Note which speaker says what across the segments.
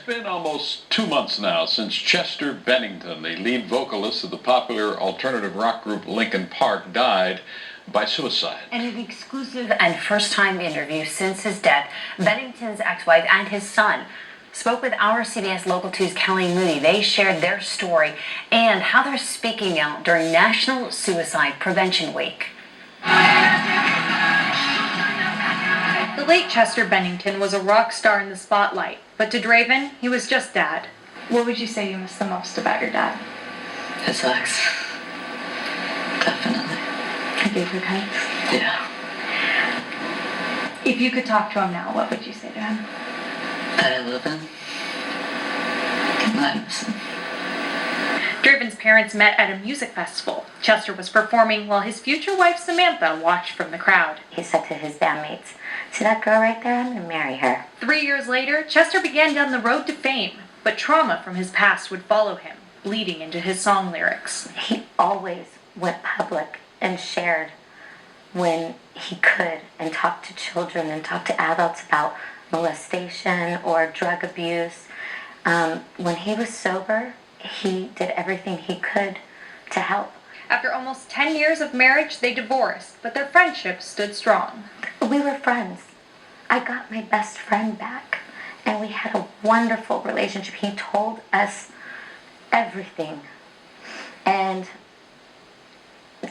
Speaker 1: It's been almost 2 months now since Chester Bennington, the lead vocalist of the popular alternative rock group Linkin Park, died by suicide.
Speaker 2: In an exclusive and first-time interview since his death, Bennington's ex-wife and his son spoke with our CBS Local 2's Kelly Moody. They shared their story and how they're speaking out during National Suicide Prevention Week.
Speaker 3: The late Chester Bennington was a rock star in the spotlight, but to Draven, he was just Dad. What would you say you miss the most about your dad?
Speaker 4: His sex. Definitely.
Speaker 3: He gave you hugs?
Speaker 4: Yeah.
Speaker 3: If you could talk to him now, what would you say to him?
Speaker 4: That I love him. I miss him.
Speaker 3: Draven's parents met at a music festival. Chester was performing while his future wife Samantha watched from the crowd.
Speaker 2: He said to his bandmates, "See that girl right there? I'm going to marry her."
Speaker 3: 3 years later, Chester began down the road to fame, but trauma from his past would follow him, bleeding into his song lyrics.
Speaker 2: He always went public and shared when he could and talked to children and talked to adults about molestation or drug abuse. When he was sober, he did everything he could to help.
Speaker 3: After almost 10 years of marriage, they divorced, but their friendship stood strong.
Speaker 2: We were friends. I got my best friend back, and we had a wonderful relationship. He told us everything, and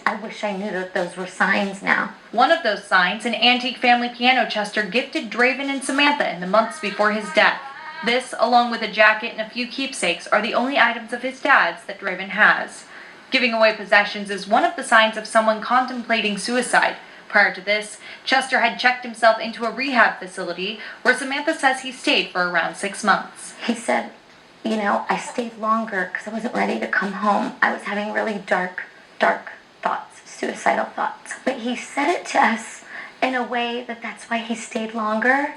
Speaker 2: I wish I knew that those were signs now.
Speaker 3: One of those signs, an antique family piano Chester gifted Draven and Samantha in the months before his death. This, along with a jacket and a few keepsakes, are the only items of his dad's that Draven has. Giving away possessions is one of the signs of someone contemplating suicide. Prior to this, Chester had checked himself into a rehab facility where Samantha says he stayed for around 6 months.
Speaker 2: He said, I stayed longer because I wasn't ready to come home. I was having really dark thoughts, suicidal thoughts. But he said it to us in a way that's why he stayed longer,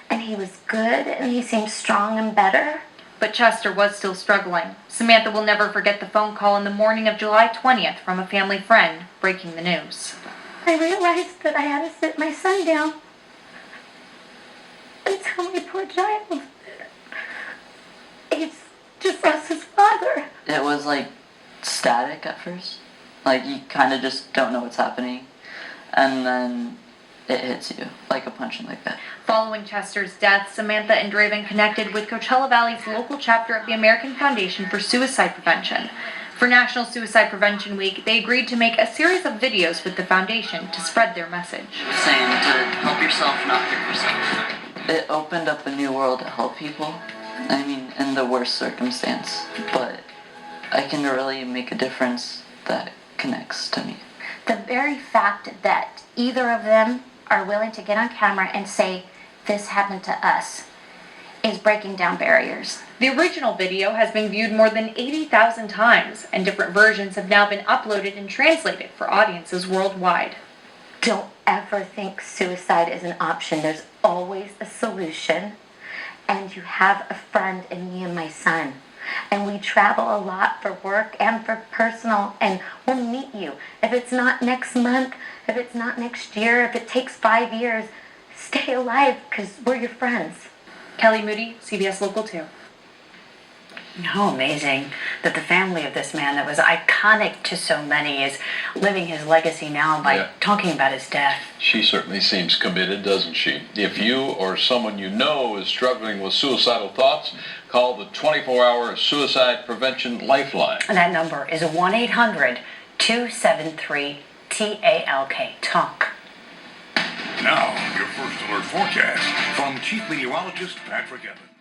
Speaker 2: and he was good, and he seemed strong and better.
Speaker 3: But Chester was still struggling. Samantha will never forget the phone call in the morning of July 20th from a family friend breaking the news.
Speaker 2: I realized that I had to sit my son down and tell my poor child. He's just lost his father.
Speaker 4: It was like static at first. Like you kind of just don't know what's happening. And then it hits you like a punch in the gut.
Speaker 3: Following Chester's death, Samantha and Draven connected with Coachella Valley's local chapter of the American Foundation for Suicide Prevention. For National Suicide Prevention Week, they agreed to make a series of videos with the foundation to spread their message.
Speaker 4: Saying to help yourself, not hurt yourself. It opened up a new world to help people. I mean, in the worst circumstance. But I can really make a difference that connects to me.
Speaker 2: The very fact that either of them are willing to get on camera and say, "This happened to us," is breaking down barriers.
Speaker 3: The original video has been viewed more than 80,000 times, and different versions have now been uploaded and translated for audiences worldwide.
Speaker 2: Don't ever think suicide is an option. There's always a solution, and you have a friend in me and my son. And we travel a lot for work and for personal, and we'll meet you. If it's not next month, if it's not next year, if it takes 5 years, stay alive because we're your friends.
Speaker 3: Kelly Moody, CBS Local 2.
Speaker 5: How amazing that the family of this man that was iconic to so many is living his legacy now by talking about his death.
Speaker 1: She certainly seems committed, doesn't she? If you or someone you know is struggling with suicidal thoughts, call the 24-hour Suicide Prevention Lifeline.
Speaker 5: And that number is 1-800-273-TALK. TALK.
Speaker 6: Now, your first alert forecast from Chief Meteorologist Patrick Evans.